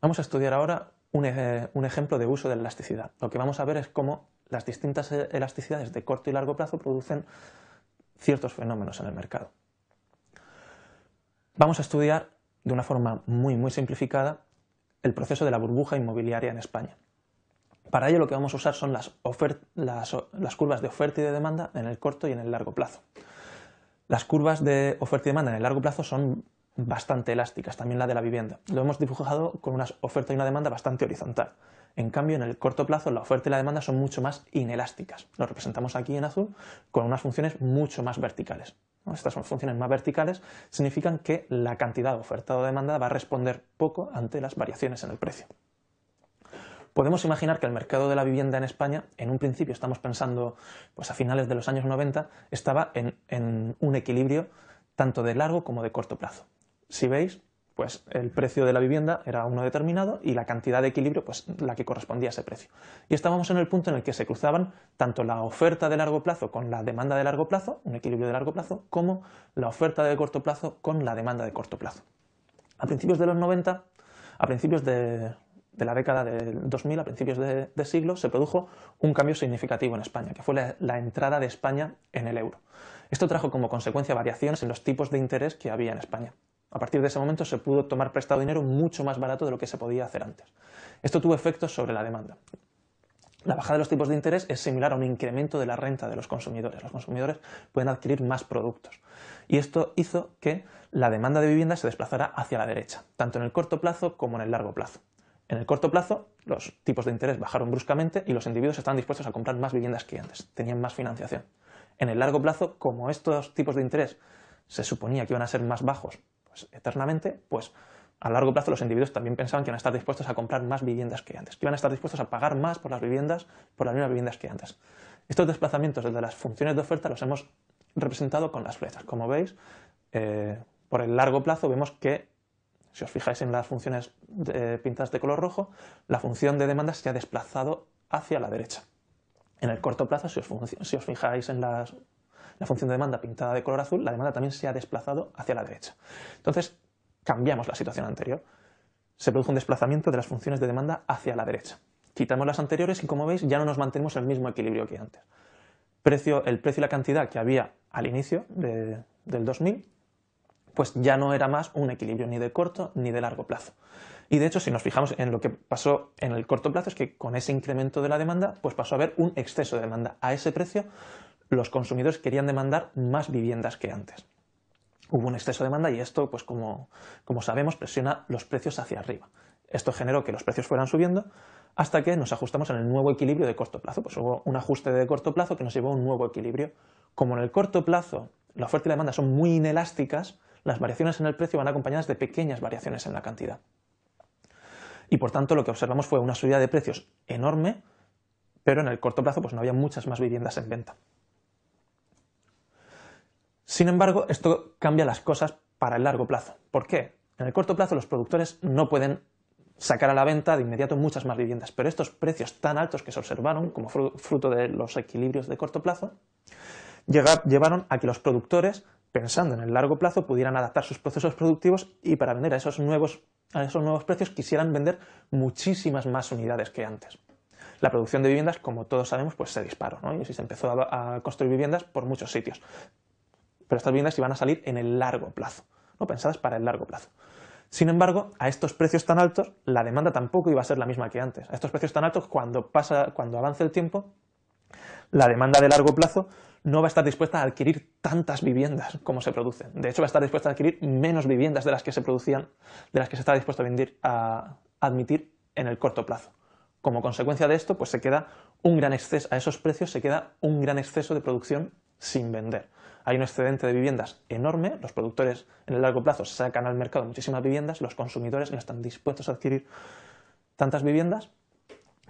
Vamos a estudiar ahora un ejemplo de uso de la elasticidad. Lo que vamos a ver es cómo las distintas elasticidades de corto y largo plazo producen ciertos fenómenos en el mercado. Vamos a estudiar de una forma muy simplificada el proceso de la burbuja inmobiliaria en España. Para ello lo que vamos a usar son las curvas de oferta y de demanda en el corto y en el largo plazo. Las curvas de oferta y demanda en el largo plazo son bastante elásticas, también la de la vivienda. Lo hemos dibujado con una oferta y una demanda bastante horizontal. En cambio, en el corto plazo, la oferta y la demanda son mucho más inelásticas. Lo representamos aquí en azul con unas funciones mucho más verticales. Estas funciones más verticales significan que la cantidad de oferta o demanda va a responder poco ante las variaciones en el precio. Podemos imaginar que el mercado de la vivienda en España, en un principio estamos pensando pues a finales de los años 90, estaba en un equilibrio tanto de largo como de corto plazo. Si veis, pues el precio de la vivienda era uno determinado y la cantidad de equilibrio pues la que correspondía a ese precio. Y estábamos en el punto en el que se cruzaban tanto la oferta de largo plazo con la demanda de largo plazo, un equilibrio de largo plazo, como la oferta de corto plazo con la demanda de corto plazo. A principios de los 90, a principios de la década del 2000, a principios de siglo, se produjo un cambio significativo en España, que fue la entrada de España en el euro. Esto trajo como consecuencia variaciones en los tipos de interés que había en España. A partir de ese momento se pudo tomar prestado dinero mucho más barato de lo que se podía hacer antes. Esto tuvo efectos sobre la demanda. La bajada de los tipos de interés es similar a un incremento de la renta de los consumidores. Los consumidores pueden adquirir más productos. Y esto hizo que la demanda de vivienda se desplazara hacia la derecha, tanto en el corto plazo como en el largo plazo. En el corto plazo, los tipos de interés bajaron bruscamente y los individuos estaban dispuestos a comprar más viviendas que antes, tenían más financiación. En el largo plazo, como estos tipos de interés se suponía que iban a ser más bajos pues, eternamente, pues a largo plazo los individuos también pensaban que iban a estar dispuestos a comprar más viviendas que antes, que iban a estar dispuestos a pagar más por las viviendas, por las mismas viviendas que antes. Estos desplazamientos desde las funciones de oferta los hemos representado con las flechas. Como veis, por el largo plazo vemos que, si os fijáis en las funciones pintadas de color rojo, la función de demanda se ha desplazado hacia la derecha. En el corto plazo, si os fijáis en la función de demanda pintada de color azul, la demanda también se ha desplazado hacia la derecha. Entonces, cambiamos la situación anterior. Se produjo un desplazamiento de las funciones de demanda hacia la derecha. Quitamos las anteriores y, como veis, ya no nos mantenemos en el mismo equilibrio que antes. El precio y la cantidad que había al inicio del 2000, pues ya no era más un equilibrio ni de corto ni de largo plazo. Y de hecho, si nos fijamos en lo que pasó en el corto plazo, es que con ese incremento de la demanda, pues pasó a haber un exceso de demanda. A ese precio, los consumidores querían demandar más viviendas que antes. Hubo un exceso de demanda y esto, pues como sabemos, presiona los precios hacia arriba. Esto generó que los precios fueran subiendo hasta que nos ajustamos en el nuevo equilibrio de corto plazo. Pues hubo un ajuste de corto plazo que nos llevó a un nuevo equilibrio. Como en el corto plazo la oferta y la demanda son muy inelásticas, las variaciones en el precio van acompañadas de pequeñas variaciones en la cantidad. Y por tanto lo que observamos fue una subida de precios enorme, pero en el corto plazo pues no había muchas más viviendas en venta. Sin embargo, esto cambia las cosas para el largo plazo. ¿Por qué? En el corto plazo los productores no pueden sacar a la venta de inmediato muchas más viviendas, pero estos precios tan altos que se observaron como fruto de los equilibrios de corto plazo llevaron a que los productores, pensando en el largo plazo, pudieran adaptar sus procesos productivos y para vender a esos nuevos precios quisieran vender muchísimas más unidades que antes. La producción de viviendas, como todos sabemos, pues se disparó, ¿no? Y se empezó a construir viviendas por muchos sitios. Pero estas viviendas iban a salir en el largo plazo, ¿no? Pensadas para el largo plazo. Sin embargo, a estos precios tan altos, la demanda tampoco iba a ser la misma que antes. A estos precios tan altos, cuando avance el tiempo, la demanda de largo plazo no va a estar dispuesta a adquirir tantas viviendas como se producen. De hecho, va a estar dispuesta a adquirir menos viviendas de las que se producían, de las que se está dispuesto a admitir en el corto plazo. Como consecuencia de esto, pues se queda un gran exceso, a esos precios se queda un gran exceso de producción sin vender. Hay un excedente de viviendas enorme, los productores en el largo plazo sacan al mercado muchísimas viviendas, los consumidores no están dispuestos a adquirir tantas viviendas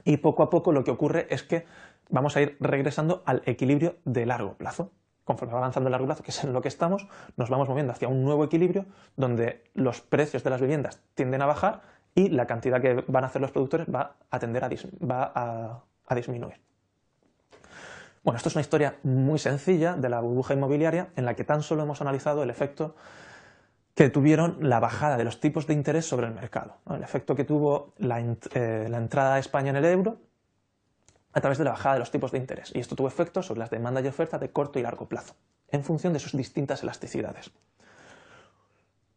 y poco a poco lo que ocurre es que vamos a ir regresando al equilibrio de largo plazo. Conforme va avanzando el largo plazo, que es en lo que estamos, nos vamos moviendo hacia un nuevo equilibrio donde los precios de las viviendas tienden a bajar y la cantidad que van a hacer los productores va a disminuir. Bueno, esto es una historia muy sencilla de la burbuja inmobiliaria en la que tan solo hemos analizado el efecto que tuvieron la bajada de los tipos de interés sobre el mercado, ¿no? El efecto que tuvo la entrada de España en el euro a través de la bajada de los tipos de interés. Y esto tuvo efectos sobre las demandas y ofertas de corto y largo plazo, en función de sus distintas elasticidades.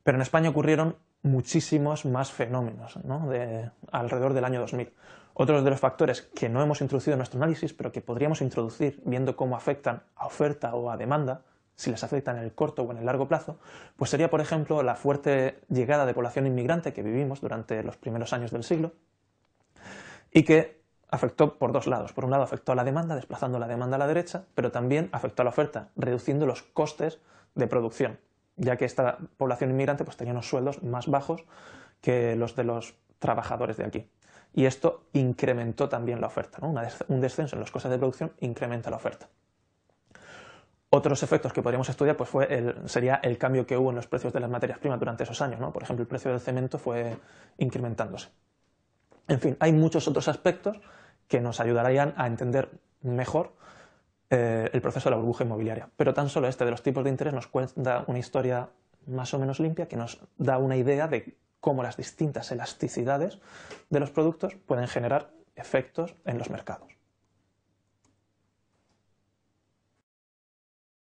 Pero en España ocurrieron muchísimos más fenómenos, ¿no? Alrededor del año 2000. Otros de los factores que no hemos introducido en nuestro análisis, pero que podríamos introducir viendo cómo afectan a oferta o a demanda, si les afectan en el corto o en el largo plazo, pues sería, por ejemplo, la fuerte llegada de población inmigrante que vivimos durante los primeros años del siglo y que afectó por dos lados. Por un lado afectó a la demanda, desplazando la demanda a la derecha, pero también afectó a la oferta, reduciendo los costes de producción, ya que esta población inmigrante pues, tenía unos sueldos más bajos que los de los trabajadores de aquí. Y esto incrementó también la oferta, ¿no? Un descenso en los costes de producción incrementa la oferta. Otros efectos que podríamos estudiar pues sería el cambio que hubo en los precios de las materias primas durante esos años, ¿no? Por ejemplo, el precio del cemento fue incrementándose. En fin, hay muchos otros aspectos que nos ayudarían a entender mejor el proceso de la burbuja inmobiliaria. Pero tan solo este de los tipos de interés nos cuenta una historia más o menos limpia que nos da una idea de cómo las distintas elasticidades de los productos pueden generar efectos en los mercados.